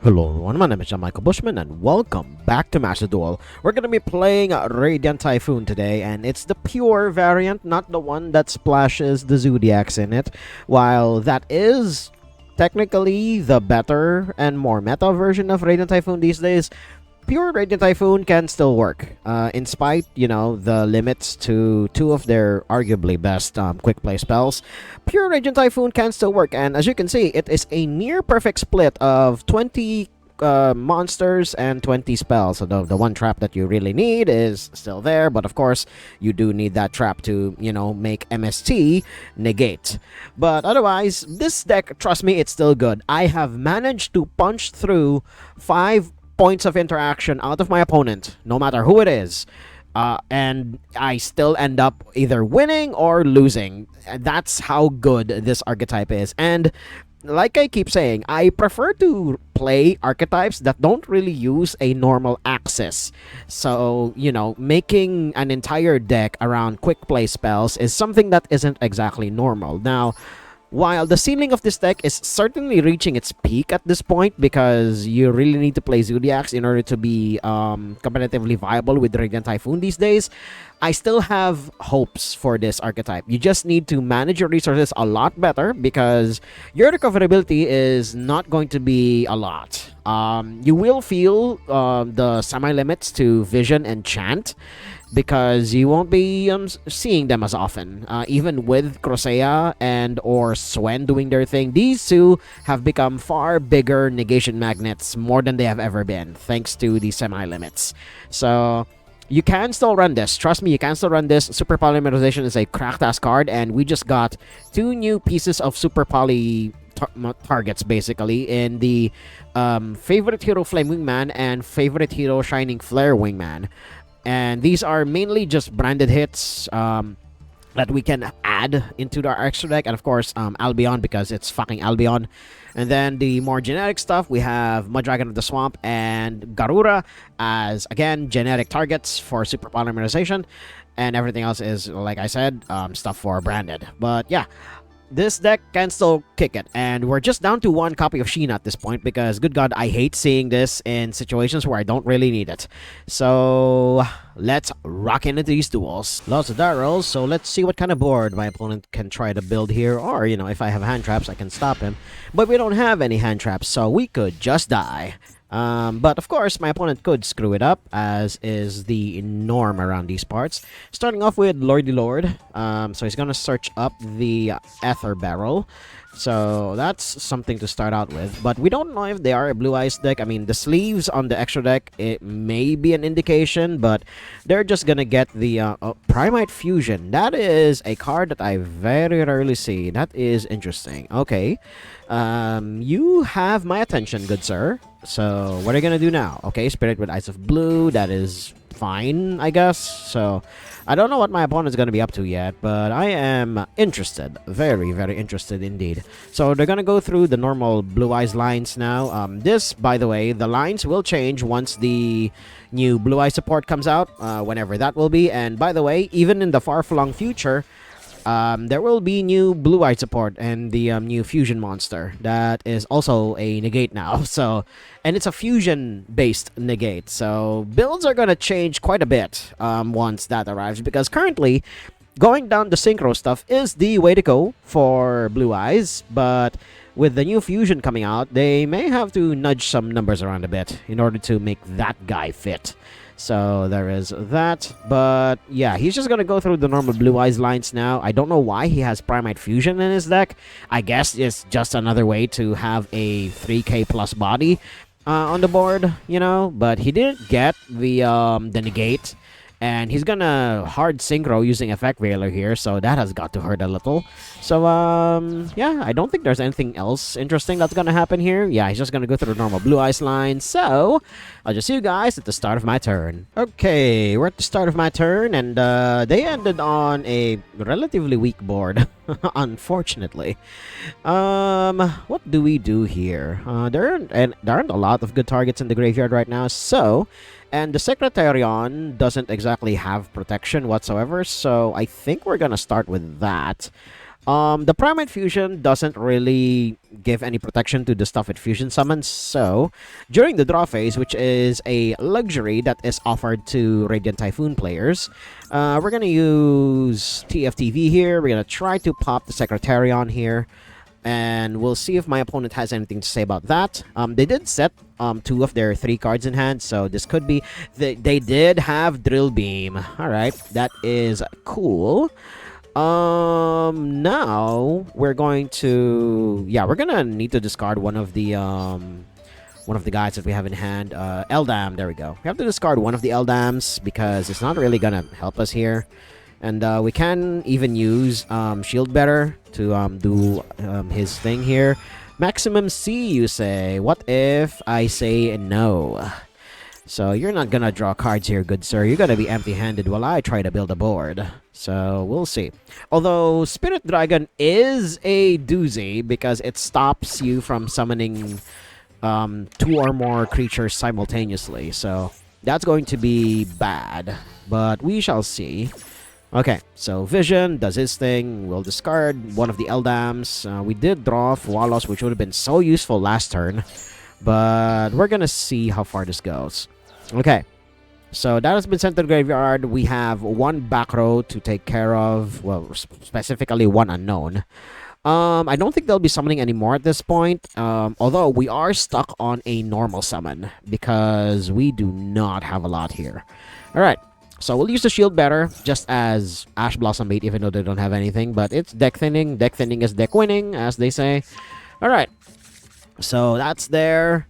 Hello everyone, my name is Michael Bushman and welcome back to Master Duel. We're gonna be playing Radiant Typhoon today, and it's the pure variant, not the one that splashes the Zodiacs in it. While that is technically the better and more meta version of Radiant Typhoon these days, pure Radiant Typhoon can still work, in spite, the limits to two of their arguably best quick play spells. Pure Radiant Typhoon can still work, and as you can see, it is a near perfect split of 20 monsters and 20 spells. So the one trap that you really need is still there, but of course, you do need that trap to, make MST negate. But otherwise, this deck, trust me, it's still good. I have managed to punch through 5 points of interaction out of my opponent, no matter who it is. And I still end up either winning or losing. That's how good this archetype is. And like I keep saying, I prefer to play archetypes that don't really use a normal axis. So, making an entire deck around quick play spells is something that isn't exactly normal. Now, while the ceiling of this deck is certainly reaching its peak at this point, because you really need to play Zodiacs in order to be competitively viable with Radiant Typhoon these days, I still have hopes for this archetype. You just need to manage your resources a lot better, because your recoverability is not going to be a lot. You will feel the semi-limits to Vision and Chant, because you won't be seeing them as often. Even with Crosea and or Swen doing their thing, these two have become far bigger negation magnets, more than they have ever been, thanks to the semi-limits. So you can still run this. Trust me, you can still run this. Super Polymerization is a cracked-ass card, and we just got 2 new pieces of Super Poly targets, basically, in the Favorite Hero Flame Wingman and Favorite Hero Shining Flare Wingman. And these are mainly just branded hits that we can add into our extra deck. And of course, Albion, because it's fucking Albion. And then the more generic stuff, we have Mudragon of the Swamp and Garura as, again, generic targets for Super Polymerization. And everything else is, like I said, stuff for branded. But yeah, this deck can still kick it, and we're just down to 1 copy of Sheena at this point, because good god, I hate seeing this in situations where I don't really need it. So let's rock into these duels. Lots of die rolls, so let's see what kind of board my opponent can try to build here, or if I have hand traps, I can stop him. But we don't have any hand traps, so we could just die. But of course, my opponent could screw it up, as is the norm around these parts. Starting off with Lordy Lord. So he's gonna search up the Ether Barrel. So that's something to start out with. But we don't know if they are a Blue Eyes deck. I mean, the sleeves on the extra deck, it may be an indication, but they're just gonna get the Primite Fusion. That is a card that I very rarely see. That is interesting. Okay. You have my attention, good sir. So what are you gonna do now? Okay, Spirit with Eyes of Blue. That is fine, I guess. So I don't know what my opponent's gonna be up to yet, but I am interested. Very, very interested indeed. So they're gonna go through the normal Blue Eyes lines now. This, by the way, the lines will change once the new Blue Eye support comes out, whenever that will be. And by the way, even in the far-flung future, there will be new Blue Eye support and the new fusion monster that is also a negate now. So, and it's a fusion based negate, so builds are gonna change quite a bit once that arrives, because currently going down the synchro stuff is the way to go for Blue Eyes. But with the new fusion coming out, they may have to nudge some numbers around a bit in order to make that guy fit. So there is that. But yeah, he's just gonna go through the normal Blue Eyes lines now. I don't know why he has Primite Fusion in his deck. I guess it's just another way to have a 3k plus body on the board, but he didn't get the negate. And he's gonna hard synchro using Effect Veiler here, so that has got to hurt a little. So, yeah, I don't think there's anything else interesting that's gonna happen here. Yeah, he's just gonna go through the normal Blue Eyes line, so I'll just see you guys at the start of my turn. Okay, we're at the start of my turn, and they ended on a relatively weak board, unfortunately. What do we do here? There aren't a lot of good targets in the graveyard right now, so... And the Secretarion doesn't exactly have protection whatsoever, so I think we're gonna start with that. The Primate Fusion doesn't really give any protection to the stuff it fusion summons, so during the draw phase, which is a luxury that is offered to Radiant Typhoon players, we're gonna use TFTV here. We're gonna try to pop the Secretarion here, and we'll see if my opponent has anything to say about that. They did set 2 of their 3 cards in hand, so this could be... They did have Drill Beam. Alright, that is cool. Now we're going to... Yeah, we're gonna need to discard one of the guys that we have in hand. Eldam, there we go. We have to discard one of the Eldams because it's not really gonna help us here. And we can even use Shield Bearer to do his thing here. Maximum C, you say. What if I say no? So you're not gonna draw cards here, good sir. You're gonna be empty-handed while I try to build a board. So we'll see. Although Spirit Dragon is a doozy because it stops you from summoning 2 or more creatures simultaneously. So that's going to be bad. But we shall see. Okay, so Vision does his thing. We'll discard one of the Eldams. We did draw Fualos, which would have been so useful last turn. But we're gonna see how far this goes. Okay, so that has been sent to the graveyard. We have 1 back row to take care of. Well, specifically 1 unknown. I don't think they'll be summoning anymore at this point. Although we are stuck on a normal summon because we do not have a lot here. Alright. So we'll use the Shield Bearer just as Ash Blossom Bait, even though they don't have anything. But it's deck thinning. Deck thinning is deck winning, as they say. Alright. So that's there.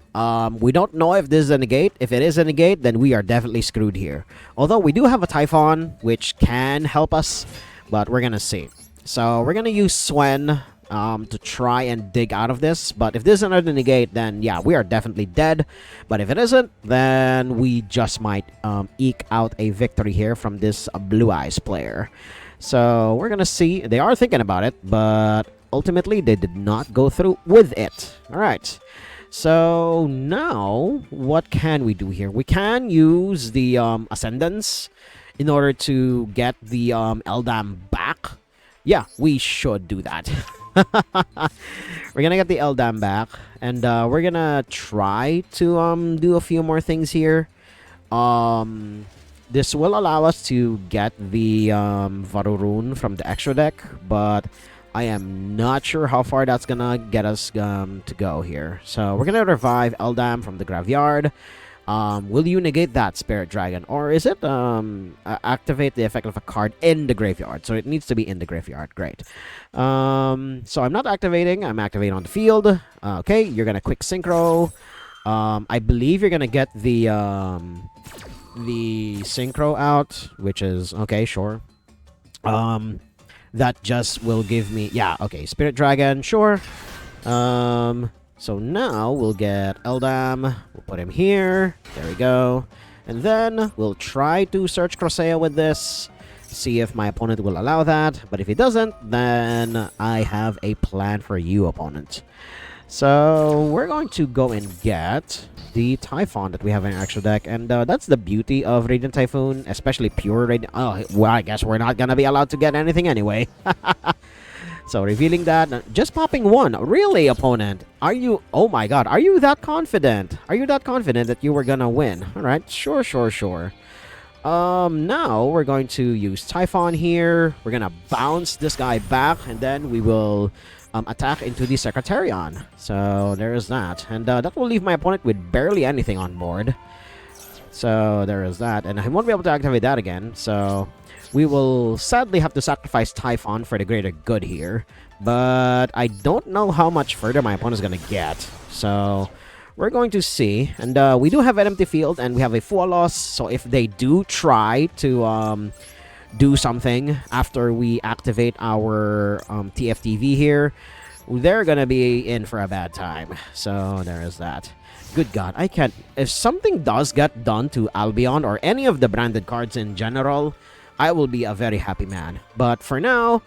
We don't know if this is a negate. If it is a negate, then we are definitely screwed here. Although we do have a Typhon, which can help us. But we're going to see. So we're going to use Swen to try and dig out of this. But if this is another negate, then yeah, we are definitely dead. But if it isn't, then we just might eke out a victory here from this Blue Eyes player. So we're gonna see. They are thinking about it, but ultimately they did not go through with it. Alright, so now what can we do here? We can use the Ascendance in order to get the Eldam back. Yeah, we should do that. We're gonna get the Eldam back, and we're gonna try to do a few more things here. This will allow us to get the Vavavoom from the extra deck, but I am not sure how far that's gonna get us to go here. So we're gonna revive Eldam from the graveyard. Will you negate that, Spirit Dragon? Or is it activate the effect of a card in the graveyard? So it needs to be in the graveyard. Great. So I'm not activating. I'm activating on the field. Okay, you're going to quick synchro. I believe you're going to get the synchro out, which is... Okay, sure. That just will give me... Yeah, okay, Spirit Dragon, sure. So now we'll get Eldam. We'll put him here. There we go. And then we'll try to search Crosea with this. See if my opponent will allow that. But if he doesn't, then I have a plan for you, opponent. So we're going to go and get the Typhon that we have in our extra deck. And that's the beauty of Radiant Typhoon, especially pure Radiant... Oh, well, I guess we're not going to be allowed to get anything anyway. So revealing that, just popping 1. Really, opponent? Are you... Oh my god, are you that confident? Are you that confident that you were gonna win? Alright, sure. Now we're going to use Typhon here. We're gonna bounce this guy back, and then we will attack into the Secretarion. So there is that. And that will leave my opponent with barely anything on board. So there is that. And I won't be able to activate that again, so... We will sadly have to sacrifice Typhon for the greater good here. But I don't know how much further my opponent is going to get. So we're going to see. And we do have an empty field and we have a Fualos. So if they do try to do something after we activate our TFTV here, they're going to be in for a bad time. So there is that. Good God, I can't... If something does get done to Albion or any of the branded cards in general... I will be a very happy man. But for now,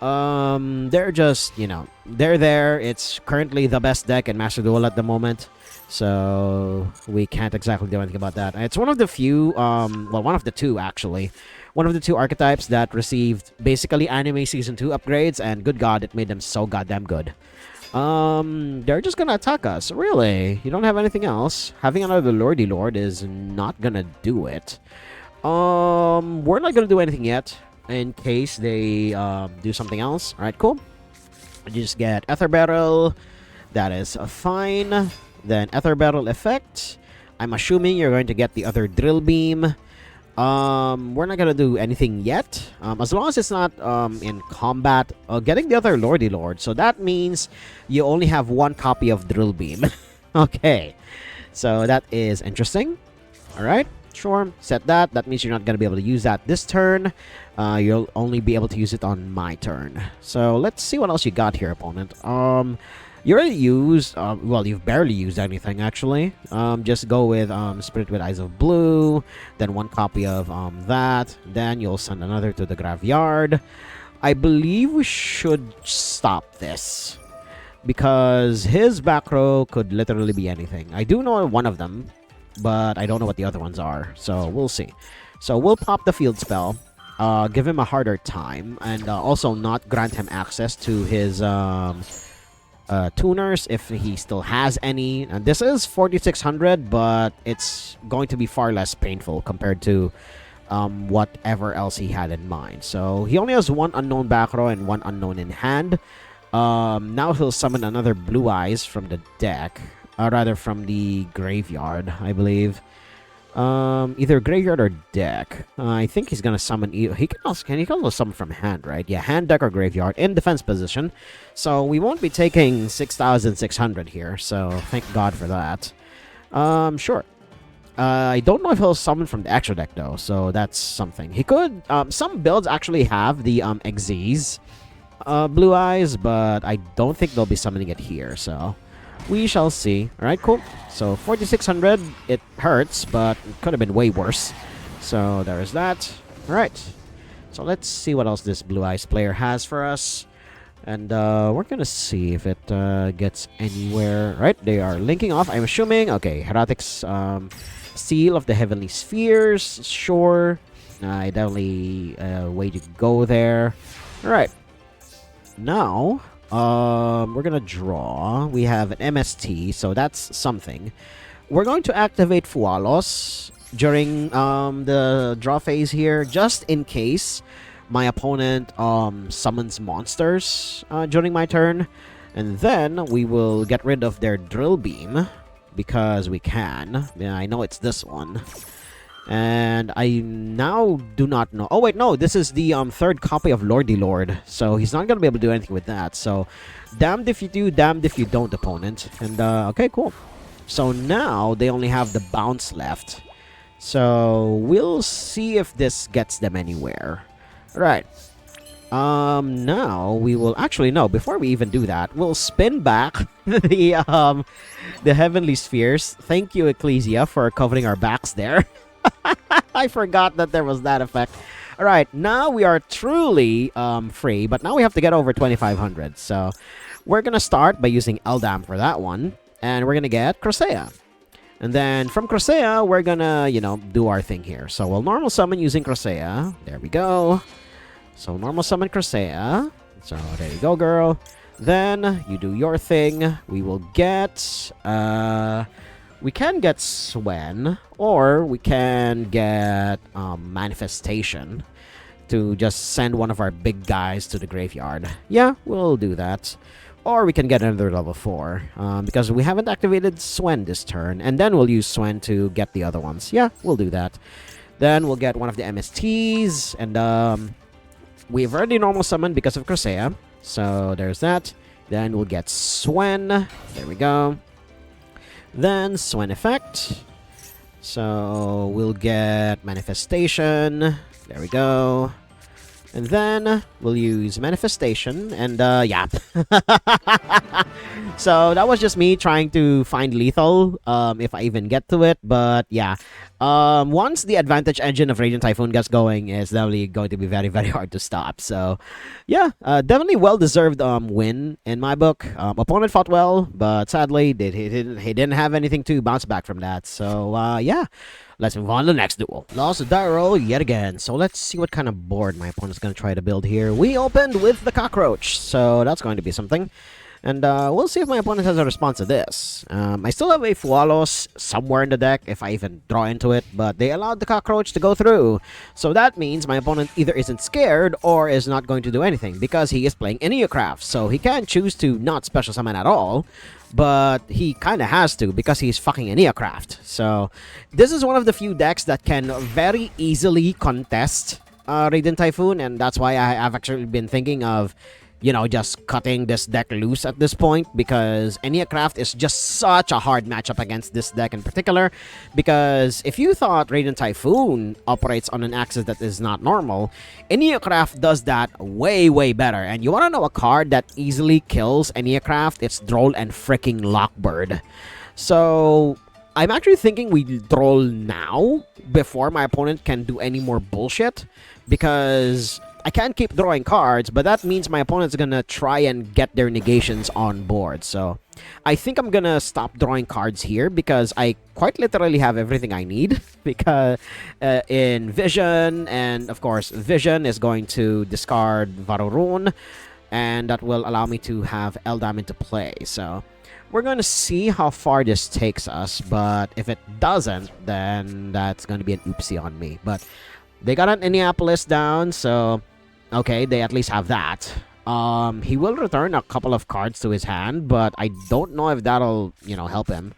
they're just, you know, they're there. It's currently the best deck in Master Duel at the moment. So we can't exactly do anything about that. It's one of the few, well, one of the two actually, one of the two archetypes that received basically anime season 2 upgrades, and good god, it made them so goddamn good. They're just gonna attack us. Really? You don't have anything else? Having another Lordy Lord is not gonna do it. We're not gonna do anything yet in case they do something else. Alright, cool. You just get Ether Barrel. That is fine. Then Ether Barrel effect. I'm assuming you're going to get the other Drill Beam. We're not gonna do anything yet. As long as it's not in combat. Getting the other Lordy Lord. So that means you only have one copy of Drill Beam. Okay. So that is interesting. Alright. Sure. Set that. That means you're not gonna be able to use that this turn. You'll only be able to use it on my turn. So let's see what else you got here, opponent. You already used, well, you've barely used anything, actually. Just go with Spirit with Eyes of Blue, then one copy of that, then you'll send another to the graveyard. I believe we should stop this, because his back row could literally be anything. I do know one of them, but I don't know what the other ones are, so we'll see. So we'll pop the field spell, give him a harder time, and also not grant him access to his tuners if he still has any. And this is 4600, but it's going to be far less painful compared to whatever else he had in mind. So he only has one unknown back row and one unknown in hand. Now he'll summon another Blue Eyes from the deck, rather from the graveyard, I believe. Either graveyard or deck. I think he's gonna summon. He can also summon from hand, right? Yeah, hand, deck, or graveyard in defense position. So we won't be taking 6,600 here. So thank God for that. Sure. I don't know if he'll summon from the extra deck though. So that's something. He could. Some builds actually have the Xyz Blue Eyes, but I don't think they'll be summoning it here. So we shall see. Alright, cool. So 4,600, it hurts, but it could have been way worse. So there is that. Alright. So let's see what else this Blue Eyes player has for us. And we're gonna see if it gets anywhere. Right, they are linking off, I'm assuming. Okay, Heretic's Seal of the Heavenly Spheres. Sure. Definitely way to go there. Alright. Now we're gonna draw. We have an MST, so that's something. We're going to activate Fualos during the draw phase here, just in case my opponent summons monsters during my turn. And then we will get rid of their Drill Beam, because we can. Yeah, I know it's this one. And I now do not know. Oh, wait, no. This is the third copy of Lordy Lord. So he's not going to be able to do anything with that. So damned if you do, damned if you don't, opponent. And, okay, cool. So now they only have the bounce left. So we'll see if this gets them anywhere. Right. Now we will actually, no, before we even do that, we'll spin back the Heavenly Spheres. Thank you, Ecclesia, for covering our backs there. I forgot that there was that effect. Alright, now we are truly free, but now we have to get over 2,500. So we're gonna start by using Eldam for that one, and we're gonna get Crocea. And then from Crocea, we're gonna, you know, do our thing here. So we'll normal summon using Crocea. There we go. So normal summon Crocea. So there you go, girl. Then you do your thing. We will get we can get Swen, or we can get Manifestation to just send one of our big guys to the graveyard. Yeah, we'll do that. Or we can get another level 4, because we haven't activated Swen this turn, and then we'll use Swen to get the other ones. Yeah, we'll do that. Then we'll get one of the MSTs, and we've already normal summoned because of Crocea, so there's that. Then we'll get Swen. There we go. Then Swen effect. So we'll get Manifestation. There we go. And then we'll use Manifestation, and yeah. So that was just me trying to find lethal, if I even get to it. But yeah, once the advantage engine of Radiant Typhoon gets going, it's definitely going to be very, very hard to stop. So yeah, definitely well-deserved win in my book. Opponent fought well, but sadly, he didn't have anything to bounce back from that. So yeah. Let's move on to the next duel. Lost a die roll yet again. So let's see what kind of board my opponent's going to try to build here. We opened with the cockroach, so that's going to be something. And we'll see if my opponent has a response to this. I still have a Fualos somewhere in the deck if I even draw into it, but they allowed the cockroach to go through. So that means my opponent either isn't scared or is not going to do anything because he is playing Neocraft. So he can choose to not special summon at all, but he kind of has to because he's fucking Neocraft. So this is one of the few decks that can very easily contest Radiant Typhoon, and that's why I've actually been thinking of, you know, just cutting this deck loose at this point, because Neocraft is just such a hard matchup against this deck in particular. Because if you thought Radiant Typhoon operates on an axis that is not normal, Neocraft does that way, way better. And you want to know a card that easily kills Neocraft? It's Droll and freaking Lockbird. So I'm actually thinking we Droll now before my opponent can do any more bullshit, because I can't keep drawing cards, but that means my opponent's gonna try and get their negations on board. So I think I'm gonna stop drawing cards here because I quite literally have everything I need. Because in Vision, and of course Vision is going to discard Vavavoom, and that will allow me to have Eldam into play. So we're going to see how far this takes us, but if it doesn't, then that's going to be an oopsie on me. But they got an Indianapolis down, so okay, they at least have that. He will return a couple of cards to his hand, but I don't know if that'll, you know, help him.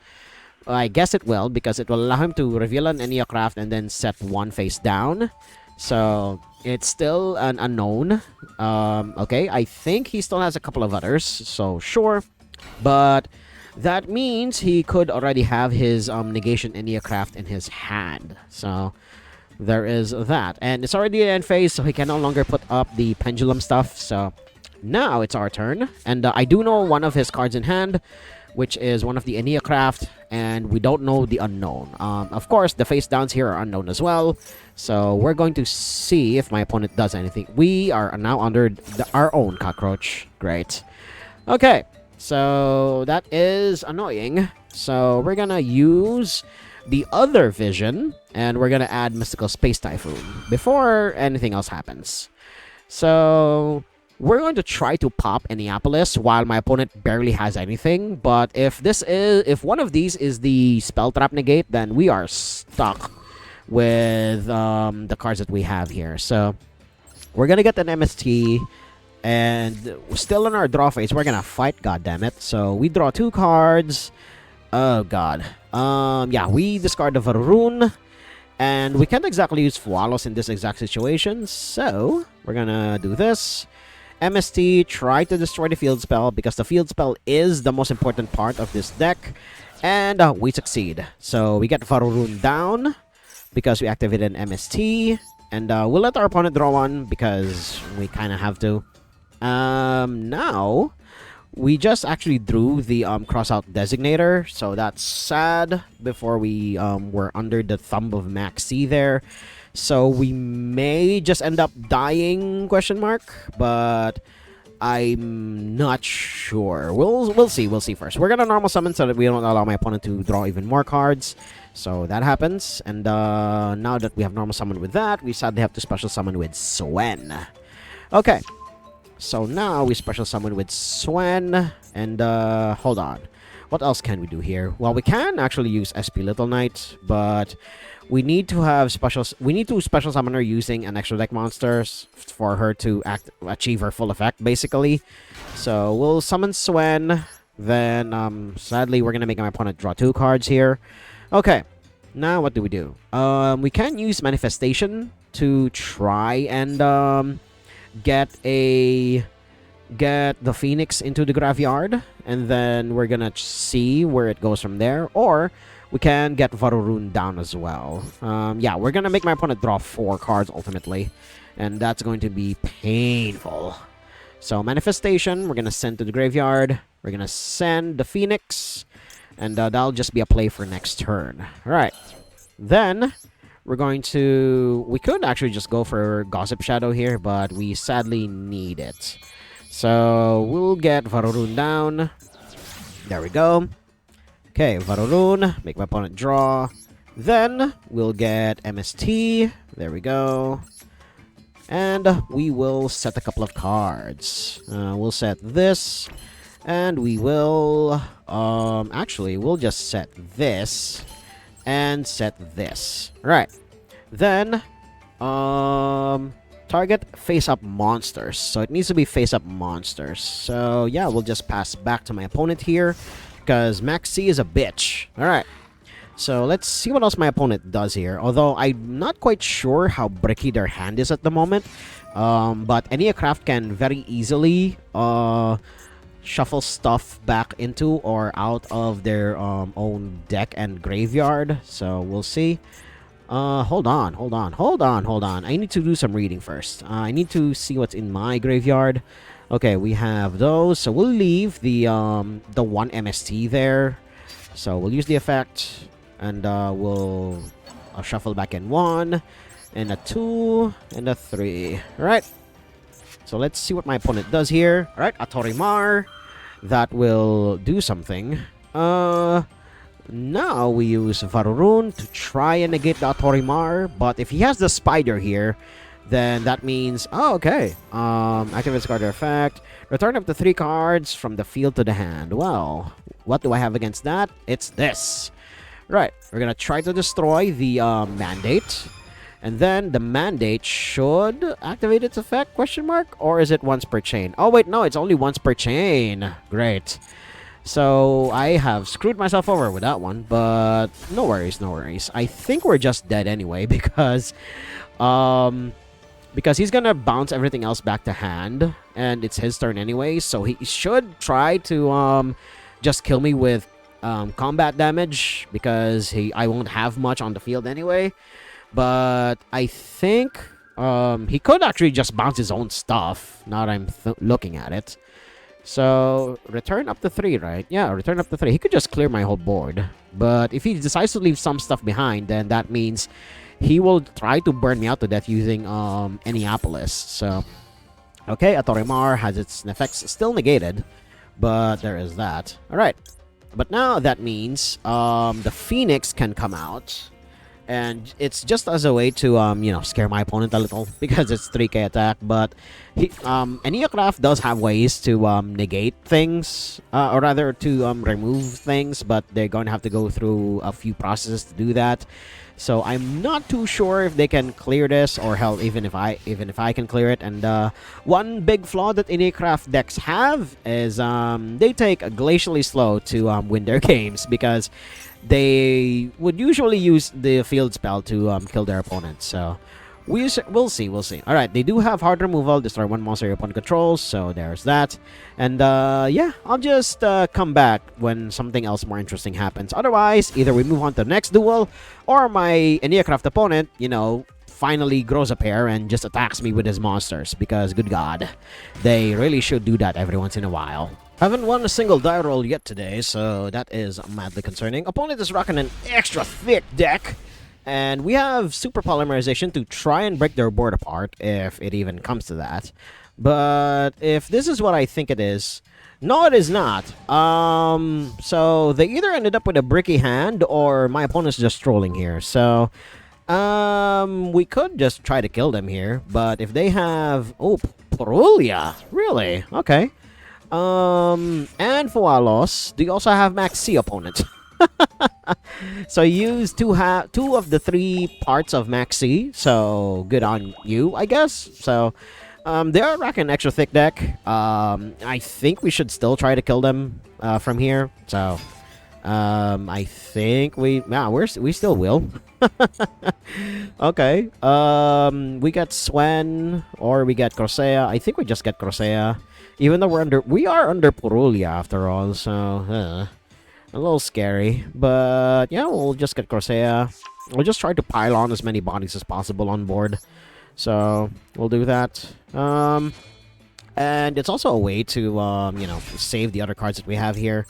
I guess it will, because it will allow him to reveal an Neocraft and then set one face down. So it's still an unknown. Okay, I think he still has a couple of others, so sure. But that means he could already have his negation Neocraft in his hand. So there is that. And it's already end phase, so he can no longer put up the pendulum stuff. So now it's our turn. And I do know one of his cards in hand, which is one of the Neocraft, and we don't know the unknown. Of course, the face downs here are unknown as well. So we're going to see if my opponent does anything. We are now under our own cockroach. Great. Okay. So that is annoying. So we're gonna use the other Vision, and we're gonna add Mystical Space Typhoon before anything else happens. So we're going to try to pop Neapolis while my opponent barely has anything. But if one of these is the Spell Trap Negate, then we are stuck with the cards that we have here. So we're gonna get an MST. And still in our draw phase, we're gonna fight, goddammit. So we draw 2 cards. Oh god. Yeah, we discard the Vavavoom. And we can't exactly use Fualos in this exact situation. So we're gonna do this. MST, try to destroy the field spell, because the field spell is the most important part of this deck. And we succeed. So we get Vavavoom down because we activated an MST. And we'll let our opponent draw one because we kind of have to. Now we just actually drew the crossout designator, so that's sad. Before we were under the thumb of Max C there, so we may just end up dying, question mark, but I'm not sure. We'll see first. We're gonna normal summon so that we don't allow my opponent to draw even more cards. So that happens, and now that we have normal summon with that, we sadly have to special summon with Swen. Okay. So now we special summon with Swen, and hold on. What else can we do here? Well, we can actually use SP Little Knight, but we need to have special summon her using an extra deck monsters for her to achieve her full effect, basically. So we'll summon Swen, then sadly we're gonna make my opponent draw 2 cards here. Okay, now what do? We can use Manifestation to try and get the Phoenix into the graveyard, and then we're gonna see where it goes from there. Or we can get Vavavoom down as well. Yeah, we're gonna make my opponent draw 4 cards ultimately, and that's going to be painful. So Manifestation, we're gonna send to the graveyard. We're gonna send the Phoenix, and that'll just be a play for next turn. All right. Then we're going to... We could actually just go for Gossip Shadow here, but we sadly need it. So we'll get Vavavoom down. There we go. Okay, Vavavoom. Make my opponent draw. Then we'll get MST. There we go. And we will set a couple of cards. We'll set this. And we will... actually, we'll just set this. And set this. Right. Then, target face-up monsters. So it needs to be face-up monsters. So, yeah, we'll just pass back to my opponent here. Because Max C is a bitch. Alright. So, let's see what else my opponent does here. Although, I'm not quite sure how bricky their hand is at the moment. But NEGATES can very easily... shuffle stuff back into or out of their own deck and graveyard. So we'll see. Hold on. I need to do some reading first. I need to see what's in my graveyard. Okay, we have those. So we'll leave the one MST there. So we'll use the effect, and we'll shuffle back in 1 and a 2 and a 3. All right. So let's see what my opponent does here. All right, a Torimar. That will do something. Now we use Vavavoom to try and negate the Torimar. But if he has the spider here, then that means... Oh, okay. Activate card effect. Return up to 3 cards from the field to the hand. Well, what do I have against that? It's this. Right. We're going to try to destroy the mandate. And then the mandate should activate its effect, question mark? Or is it once per chain? Oh, wait, no, it's only once per chain. Great. So I have screwed myself over with that one, but no worries, no worries. I think we're just dead anyway because he's going to bounce everything else back to hand, and it's his turn anyway, so he should try to just kill me with combat damage because I won't have much on the field anyway. But I think he could actually just bounce his own stuff, now that I'm looking at it. So, return up to 3, right? Yeah, return up to 3. He could just clear my whole board. But if he decides to leave some stuff behind, then that means he will try to burn me out to death using Anniapolis. So, okay, a Torimar has its effects still negated. But there is that. Alright. But now that means the Phoenix can come out. And it's just as a way to, scare my opponent a little because it's 3k attack. But NEGATES does have ways to negate things, or rather to remove things. But they're going to have to go through a few processes to do that. So I'm not too sure if they can clear this, or hell, even if I can clear it. And one big flaw that NEGATES decks have is they take glacially slow to win their games because they would usually use the field spell to kill their opponents. So we'll see. All right, they do have hard removal, destroy 1 monster your opponent controls. So there's that. And yeah, I'll just come back when something else more interesting happens. Otherwise, either we move on to the next duel, or my NEGATES opponent, finally grows a pair and just attacks me with his monsters. Because, good God, they really should do that every once in a while. Haven't won a single die roll yet today, so that is madly concerning. Opponent is rocking an extra thick deck, and we have super polymerization to try and break their board apart, if it even comes to that. But if this is what I think it is, no, it is not. So they either ended up with a bricky hand, or my opponent's just trolling here. So we could just try to kill them here, but if they have... Oh, Purulia! Really? Okay. And for Alos, do you also have Max C opponent? So use two of the 3 parts of Max C. So good on you, I guess. So they are rocking an extra thick deck. I think we should still try to kill them from here. So I think we still will. Okay. We got Swen, or we get Corsair. I think we just get Corsair. Even though we are under Purulia after all, so a little scary. But yeah, we'll just get Corsair. We'll just try to pile on as many bodies as possible on board. So we'll do that. And it's also a way to, save the other cards that we have here.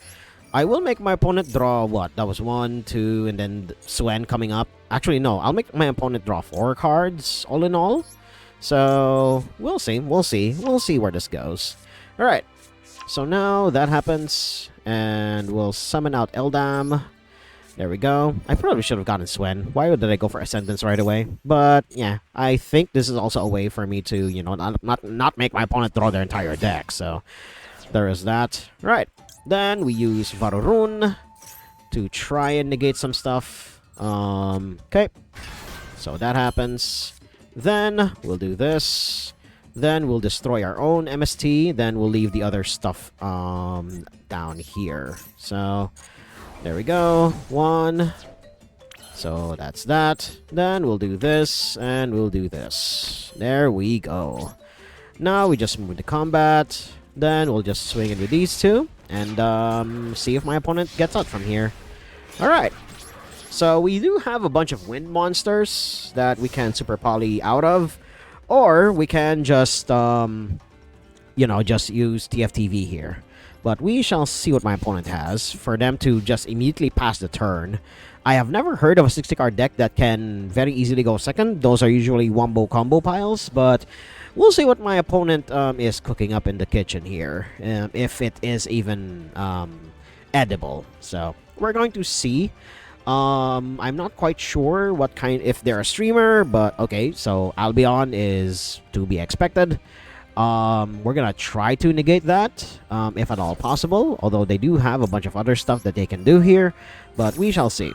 I will make my opponent draw what? That was 1, 2, and then Swen coming up. Actually, no. I'll make my opponent draw 4 cards, all in all. So, we'll see. We'll see. We'll see where this goes. Alright. So now that happens. And we'll summon out Eldam. There we go. I probably should have gotten Swen. Why did I go for Ascendance right away? But, yeah. I think this is also a way for me to, not make my opponent draw their entire deck. So, there is that. Right. Then we use Vavavoom to try and negate some stuff. Okay. So that happens. Then we'll do this. Then we'll destroy our own MST. Then we'll leave the other stuff down here. So there we go. 1. So that's that. Then we'll do this. And we'll do this. There we go. Now we just move to combat. Then we'll just swing into these two. And see if my opponent gets out from here. Alright. So we do have a bunch of wind monsters that we can super poly out of. Or we can just, just use TFTV here. But we shall see what my opponent has for them to just immediately pass the turn. I have never heard of a 60-card deck that can very easily go second. Those are usually wombo combo piles, but we'll see what my opponent is cooking up in the kitchen here, if it is even edible. So we're going to see. I'm not quite sure what kind, if they're a streamer, but okay, so Albion is to be expected. We're gonna try to negate that, if at all possible, although they do have a bunch of other stuff that they can do here, but we shall see.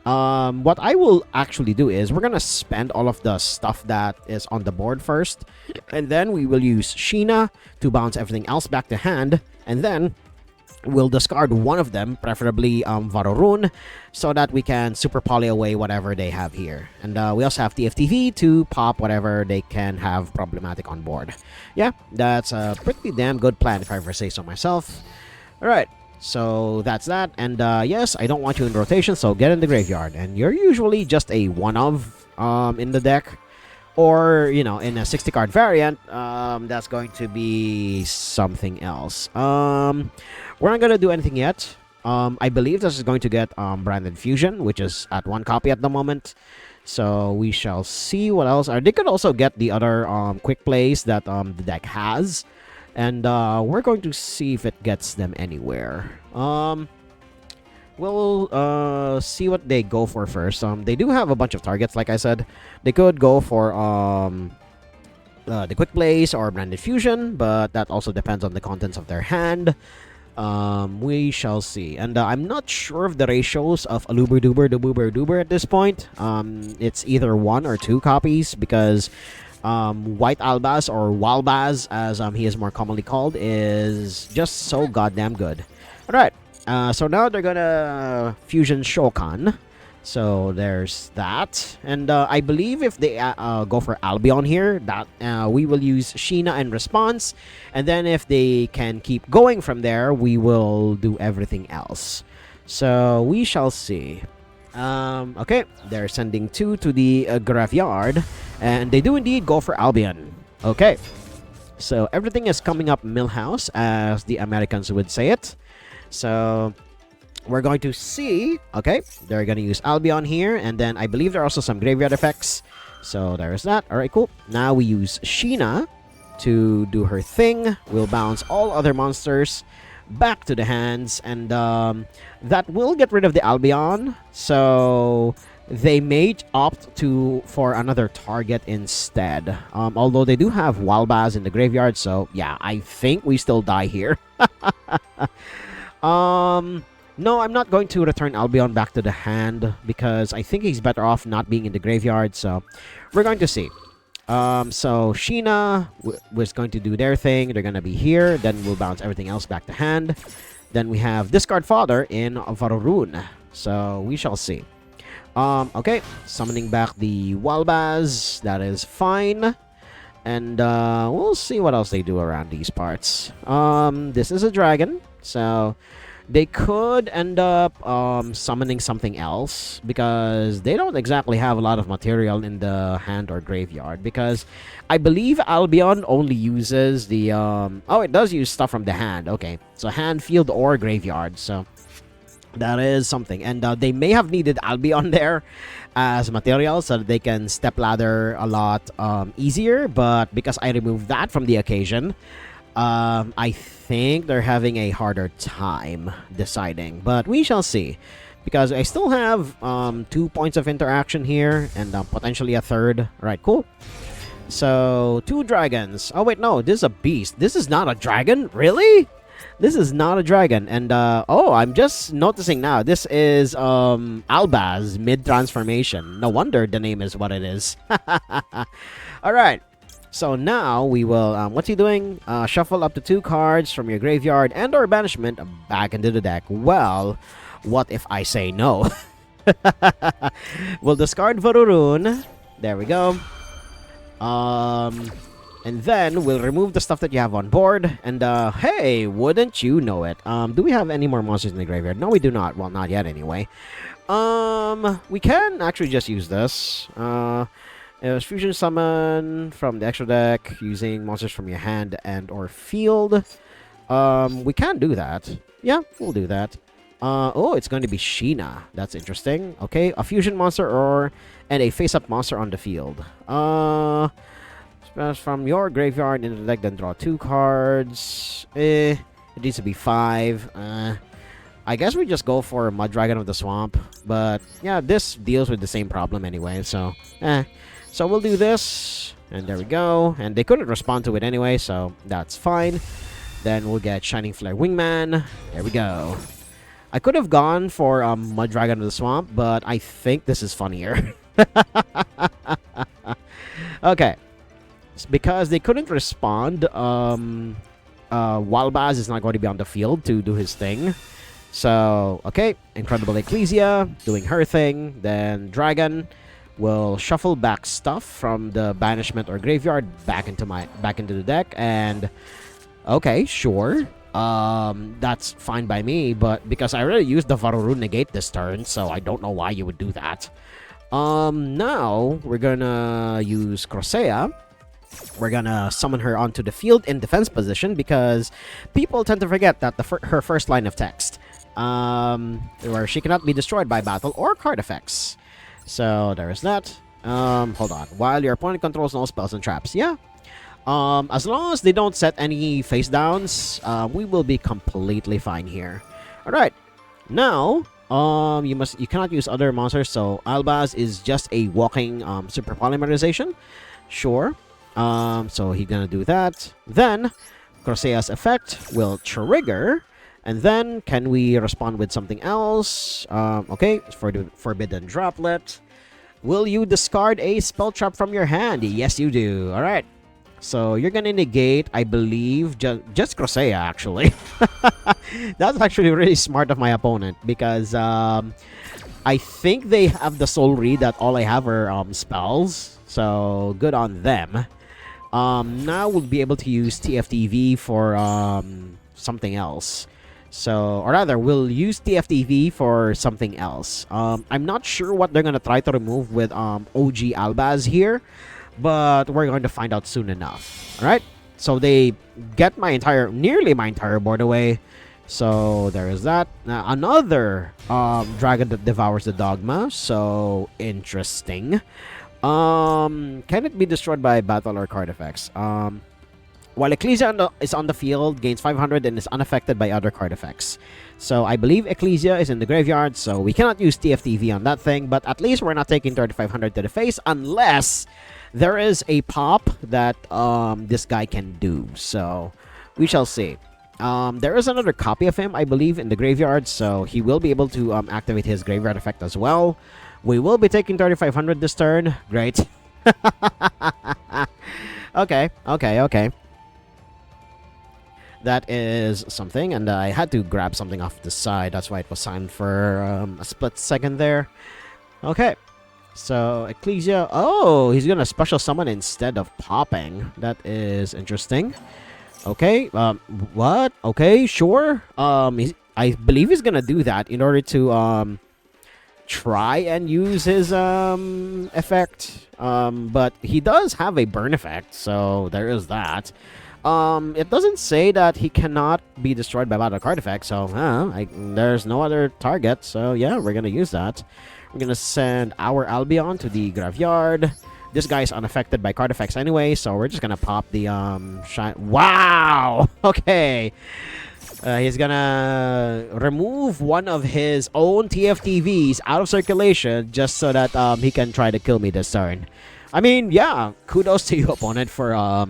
What I will actually do is we're gonna spend all of the stuff that is on the board first, and then we will use Sheena to bounce everything else back to hand, and then we'll discard one of them, preferably Vavavoom, so that we can super poly away whatever they have here. And we also have TFTV to pop whatever they can have problematic on board. Yeah, that's a pretty damn good plan if I ever say so myself. Alright. So that's that, and yes, I don't want you in rotation, so get in the graveyard. And you're usually just a one-of in the deck, or, in a 60-card variant, that's going to be something else. We're not going to do anything yet. I believe this is going to get Branded Fusion, which is at 1 copy at the moment. So we shall see what else. They could also get the other quick plays that the deck has. And we're going to see if it gets them anywhere. We'll see what they go for first. They do have a bunch of targets, like I said. They could go for the quick plays or Branded Fusion, but that also depends on the contents of their hand. We shall see. And I'm not sure of the ratios of Aluber Duber to Boober Duber at this point. It's either 1 or 2 copies, because White Albaz, or Walbaz as he is more commonly called, is just so goddamn good. Alright, so now they're gonna fusion Shokan. So there's that. And I believe if they go for Albion here, that we will use Sheena in response. And then if they can keep going from there, we will do everything else. So we shall see. Okay, they're sending 2 to the graveyard, and they do indeed go for Albion. Okay, so everything is coming up Millhouse, as the Americans would say it. So we're going to see. Okay, they're going to use Albion here, and then I believe there are also some graveyard effects. So there's that. All right, cool. Now we use Sheena to do her thing. We'll bounce all other monsters back to the hands, and that will get rid of the Albion. So they may opt for another target instead. Although they do have Walbaz in the graveyard, so yeah, I think we still die here. No, I'm not going to return Albion back to the hand, because I think he's better off not being in the graveyard. So we're going to see. So Sheena was going to do their thing. They're going to be here. Then we'll bounce everything else back to hand. Then we have Discard Father in Vavavoom. So we shall see. Okay, summoning back the Walbaz. That is fine. And we'll see what else they do around these parts. This is a dragon. So They could end up summoning something else because they don't exactly have a lot of material in the hand or graveyard. Because I believe Albion only uses the oh, it does use stuff from the hand. Okay, so hand, field, or graveyard. So that is something, and they may have needed Albion there as material so that they can step ladder a lot easier. But because I removed that from the occasion, I think they're having a harder time deciding, but we shall see. Because I still have 2 points of interaction here and potentially a third. Alright, cool. So, 2 dragons. Oh, wait, no, this is a beast. This is not a dragon? Really? This is not a dragon. And, oh, I'm just noticing now. This is Albaz mid-transformation. No wonder the name is what it is. Alright. So now we will, what's he doing? Shuffle up to 2 cards from your graveyard and or banishment back into the deck. Well, what if I say no? We'll discard Vavavoom. There we go. And then we'll remove the stuff that you have on board. And, hey, wouldn't you know it? Do we have any more monsters in the graveyard? No, we do not. Well, not yet anyway. We can actually just use this. It was fusion summon from the extra deck using monsters from your hand and or field. We can do that. Yeah, we'll do that. Oh, it's going to be Sheena. That's interesting. Okay, a fusion monster and a face-up monster on the field. From your graveyard into the deck, then draw 2 cards. It needs to be 5. I guess we just go for Mud Dragon of the Swamp. But yeah, this deals with the same problem anyway, so So we'll do this, and there we go. And they couldn't respond to it anyway, so that's fine. Then we'll get Shining Flare Wingman. There we go. I could have gone for Mud Dragon of the Swamp, but I think this is funnier. Okay. It's because they couldn't respond, Walbaz is not going to be on the field to do his thing. So, okay. Incredible Ecclesia doing her thing. Then Dragon will shuffle back stuff from the banishment or graveyard back into the deck, and okay, sure, that's fine by me. But because I already used the Vavavoom negate this turn, so I don't know why you would do that. Now we're gonna use Crosea. We're gonna summon her onto the field in defense position because people tend to forget that her first line of text, where she cannot be destroyed by battle or card effects. So there is that. Hold on. While your opponent controls no spells and traps. Yeah. As long as they don't set any face downs, we will be completely fine here. Alright. Now, you cannot use other monsters, so Albaz is just a walking super polymerization. Sure. So he's gonna do that. Then Crosea's effect will trigger. And then, can we respond with something else? Okay, for the Forbidden Droplet. Will you discard a spell trap from your hand? Yes, you do. Alright. So, you're gonna negate, I believe, just Crosea, actually. That's actually really smart of my opponent. Because, I think they have the soul read that all I have are spells. So, good on them. Now, we'll be able to use TFTV for something else. So, or rather, we'll use TFTV for something else. I'm not sure what they're going to try to remove with OG Albaz here, but we're going to find out soon enough. Alright? So, they get nearly my entire board away. So, there is that. Now, another dragon that devours the dogma. So, interesting. Can it be destroyed by battle or card effects? While Ecclesia is on the field, gains 500 and is unaffected by other card effects. So I believe Ecclesia is in the graveyard, so we cannot use TFTV on that thing, but at least we're not taking 3500 to the face unless there is a pop that this guy can do. So we shall see. There is another copy of him, I believe, in the graveyard, so he will be able to activate his graveyard effect as well. We will be taking 3500 this turn. Great. Okay. That is something, and I had to grab something off the side. That's why it was signed for a split second there. Okay. So, Ecclesia. Oh, he's gonna special summon instead of popping. That is interesting. Okay. What? Okay, sure. I believe he's gonna do that in order to try and use his effect. But he does have a burn effect, so there is that. It doesn't say that he cannot be destroyed by battle card effect, so there's no other target, so yeah, we're gonna use that. We're gonna send our Albion to the graveyard. This guy is unaffected by card effects anyway, so we're just gonna pop the shine. Wow! Okay. He's gonna remove one of his own TFTVs out of circulation just so that he can try to kill me this turn. I mean, yeah, kudos to you, opponent, for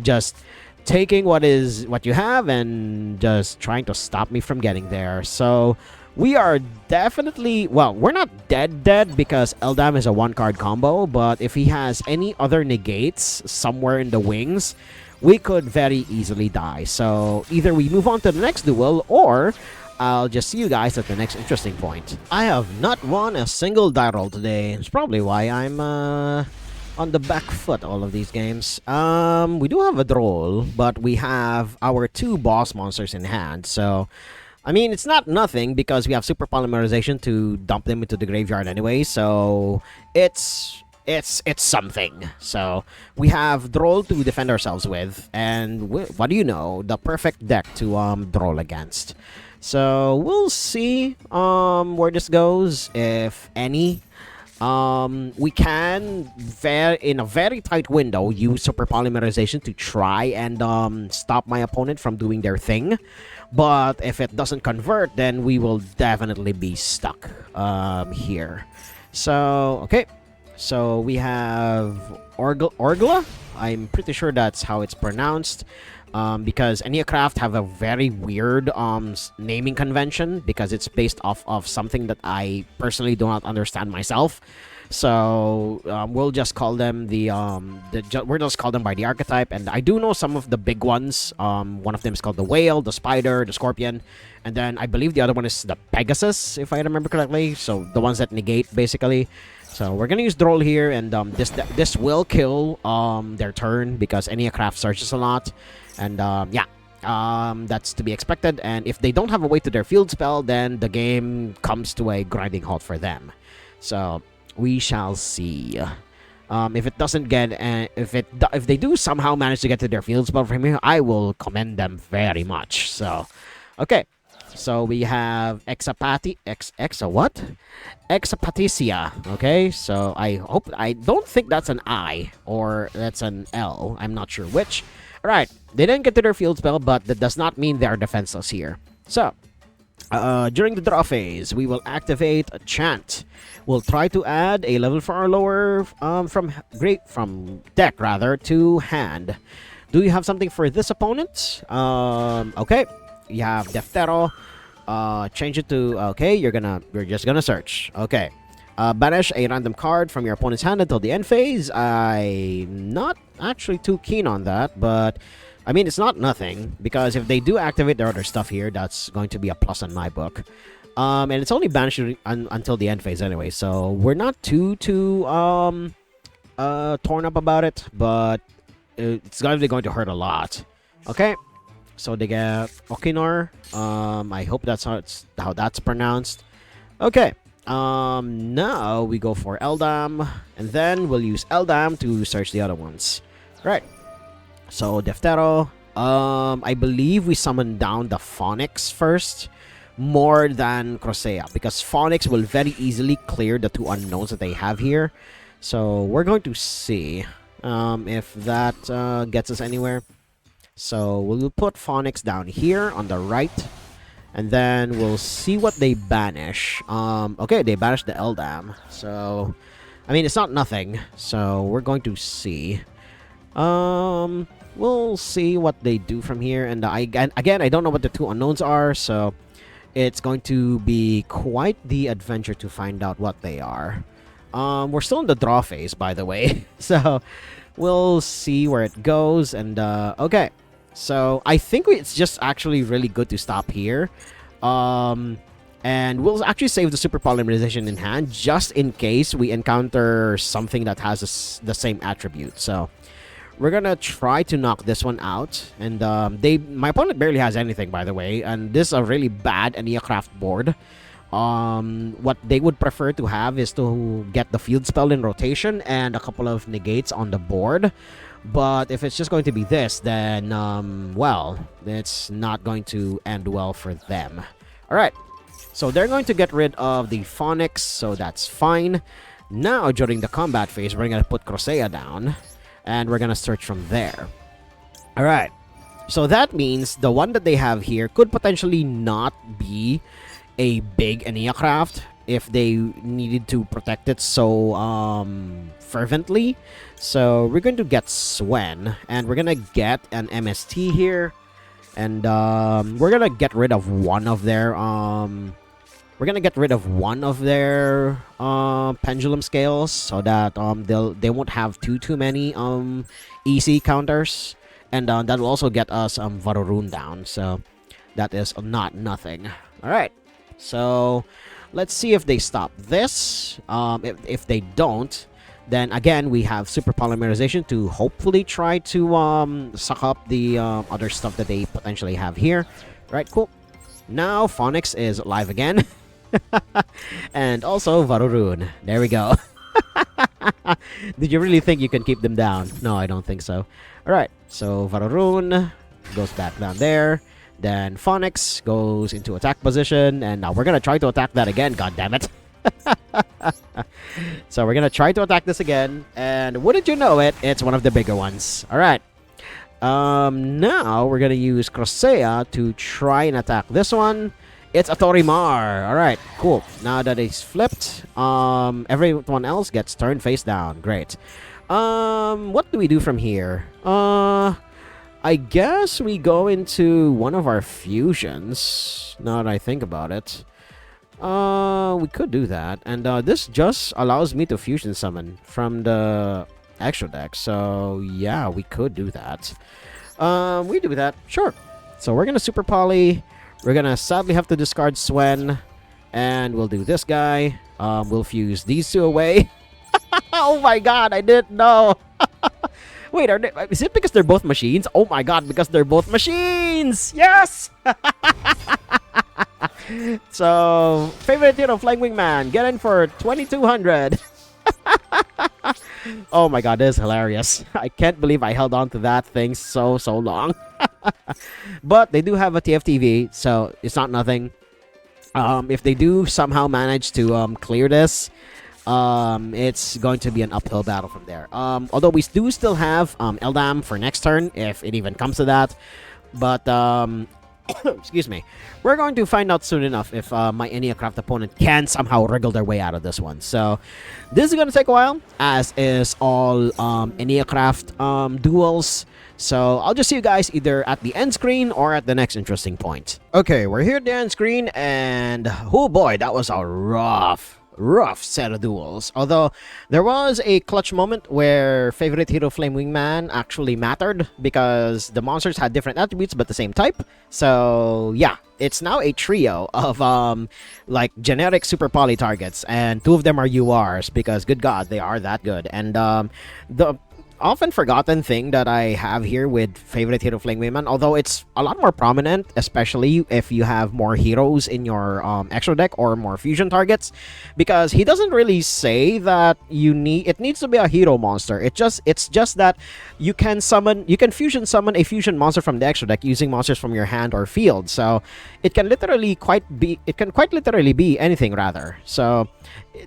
just taking what you have and just trying to stop me from getting there. So we are definitely, well, we're not dead because Eldam is a one-card combo, but if he has any other negates somewhere in the wings, we could very easily die. So either we move on to the next duel, or I'll just see you guys at the next interesting point. I have not won a single die roll today. It's probably why I'm on the back foot all of these games. We do have a droll, but we have our 2 boss monsters in hand, so I mean, it's not nothing because we have super polymerization to dump them into the graveyard anyway, so it's something. So we have Droll to defend ourselves with, and what do you know, the perfect deck to Droll against. So we'll see where this goes, if any. We can in a very tight window use super polymerization to try and stop my opponent from doing their thing. But if it doesn't convert, then we will definitely be stuck here. So, okay. So we have Orgla. I'm pretty sure that's how it's pronounced. Because Neocraft have a very weird naming convention because it's based off of something that I personally do not understand myself. So we'll just call them we'll just call them by the archetype, and I do know some of the big ones. One of them is called the whale, the spider, the scorpion, and then I believe the other one is the Pegasus, if I remember correctly. So the ones that negate, basically. So we're gonna use Droll here, and this will kill their turn because Neocraft searches a lot, and that's to be expected. And if they don't have a way to their field spell, then the game comes to a grinding halt for them. So we shall see. If it doesn't get, if they do somehow manage to get to their field spell from here, I will commend them very much. So, okay. So we have Exapaticia. Okay, so I don't think that's an I or that's an L. I'm not sure which. Alright, they didn't get to their field spell, but that does not mean they are defenseless here. So, during the draw phase, we will activate a chant. We'll try to add a level 4 or lower from deck rather to hand. Do you have something for this opponent? Okay. You have Deftero. Change it to okay. You're just gonna search. Okay. Banish a random card from your opponent's hand until the end phase. I'm not actually too keen on that, but I mean, it's not nothing, because if they do activate their other stuff here, that's going to be a plus in my book. And it's only banished until the end phase anyway, so we're not too torn up about it, but it's going to hurt a lot. Okay, so they get Okinor. I hope that's how that's pronounced. Okay. Now we go for Eldam, and then we'll use Eldam to search the other ones. Right. So Deftero. I believe we summon down the Phonics first, more than Crosea, because Phonics will very easily clear the 2 unknowns that they have here. So we're going to see if that gets us anywhere. So we'll put Phonics down here on the right. And then we'll see what they banish. Okay, they banished the Eldam. So, I mean, it's not nothing. So, we're going to see. We'll see what they do from here. And again, I don't know what the 2 unknowns are. So, it's going to be quite the adventure to find out what they are. We're still in the draw phase, by the way. So, we'll see where it goes. And, okay. So, I think it's just actually really good to stop here. And we'll actually save the super polymerization in hand just in case we encounter something that has the same attribute. So, We're gonna try to knock this one out, and my opponent barely has anything, by the way, and this is a really bad Aniacraft board. What they would prefer to have is to get the field spell in rotation and a couple of negates on the board. But if it's just going to be this, then well, it's not going to end well for them. All right, so they're going to get rid of the Phonics, so that's fine. Now during the combat phase, we're gonna put Crosea down, and we're gonna search from there. All right, so that means the one that they have here could potentially not be a big Aniacraft if they needed to protect it so fervently. So we're going to get Swen, and we're gonna get an MST here, and we're gonna get rid of one of their pendulum scales, so that they won't have too many easy counters, and that will also get us Vavavoom down. So that is not nothing. All right, so let's see if they stop this. If they don't, then again we have super polymerization to hopefully try to suck up the other stuff that they potentially have here. All right, cool. Now Phonics is live again. And also Vavavoom. There we go. Did you really think you can keep them down? No, I don't think so. Alright, so Vavavoom goes back down there. Then Phonics goes into attack position. And now we're going to try to attack that again. God damn it. So we're going to try to attack this again. And wouldn't you know it, it's one of the bigger ones. Alright. Now we're going to use Crosea to try and attack this one. It's a Torimar. Alright, cool. Now that it's flipped, everyone else gets turned face down. Great. What do we do from here? I guess we go into one of our fusions, now that I think about it. We could do that. And this just allows me to fusion summon from the extra deck. So, yeah, we could do that. We do that. Sure. So we're going to Super Poly. We're gonna sadly have to discard Swen, and we'll do this guy. We'll fuse these two away. Oh my god, I didn't know. Wait, is it because they're both machines? Oh my god, because they're both machines! Yes! So, favorite hero, Flying Wingman, get in for 2,200. Oh my god, this is hilarious. I can't believe I held on to that thing so long. But they do have a TFTV, so it's not nothing. If they do somehow manage to clear this, it's going to be an uphill battle from there. Although we do still have Eldam for next turn, if it even comes to that. But, excuse me. We're going to find out soon enough if my Aniacraft opponent can somehow wriggle their way out of this one. So, this is going to take a while, as is all Aniacraft duels. So, I'll just see you guys either at the end screen or at the next interesting point. Okay, we're here at the end screen, and oh boy, that was a rough set of duels. Although, there was a clutch moment where favorite hero Flame Wingman actually mattered because the monsters had different attributes but the same type. So, yeah, it's now a trio of, like, generic super poly targets, and two of them are URs because, good god, they are that good. And, the often forgotten thing that I have here with favorite hero Flame Wingman, although it's a lot more prominent, especially if you have more heroes in your extra deck or more fusion targets, because he doesn't really say that it needs to be a hero monster. It's just that you can fusion summon a fusion monster from the extra deck using monsters from your hand or field. So it can quite literally be anything rather. So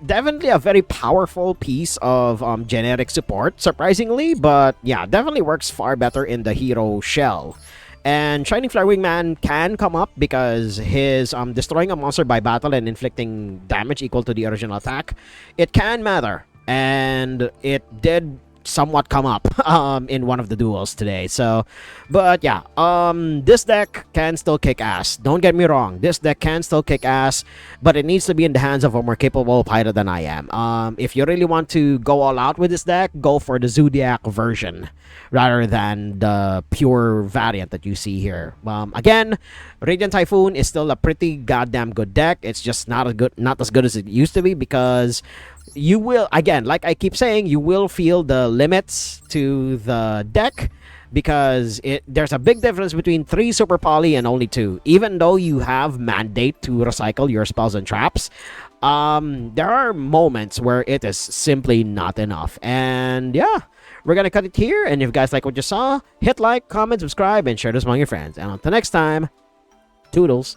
definitely a very powerful piece of generic support, surprisingly, but yeah, definitely works far better in the hero shell. And Shining Flare Wingman can come up because his destroying a monster by battle and inflicting damage equal to the original attack, it can matter, and it did somewhat come up in one of the duels today. So, but yeah, this deck can still kick ass. Don't get me wrong, this deck can still kick ass, but it needs to be in the hands of a more capable pilot than I am. If you really want to go all out with this deck, go for the Zodiac version rather than the pure variant that you see here. Again, Radiant Typhoon is still a pretty goddamn good deck. It's just not as good as it used to be because you will, again, like I keep saying, you will feel the limits to the deck because there's a big difference between 3 Super Poly and only 2. Even though you have mandate to recycle your spells and traps, there are moments where it is simply not enough. And yeah, we're gonna cut it here. And if you guys like what you saw, hit like, comment, subscribe, and share this among your friends. And until next time, toodles.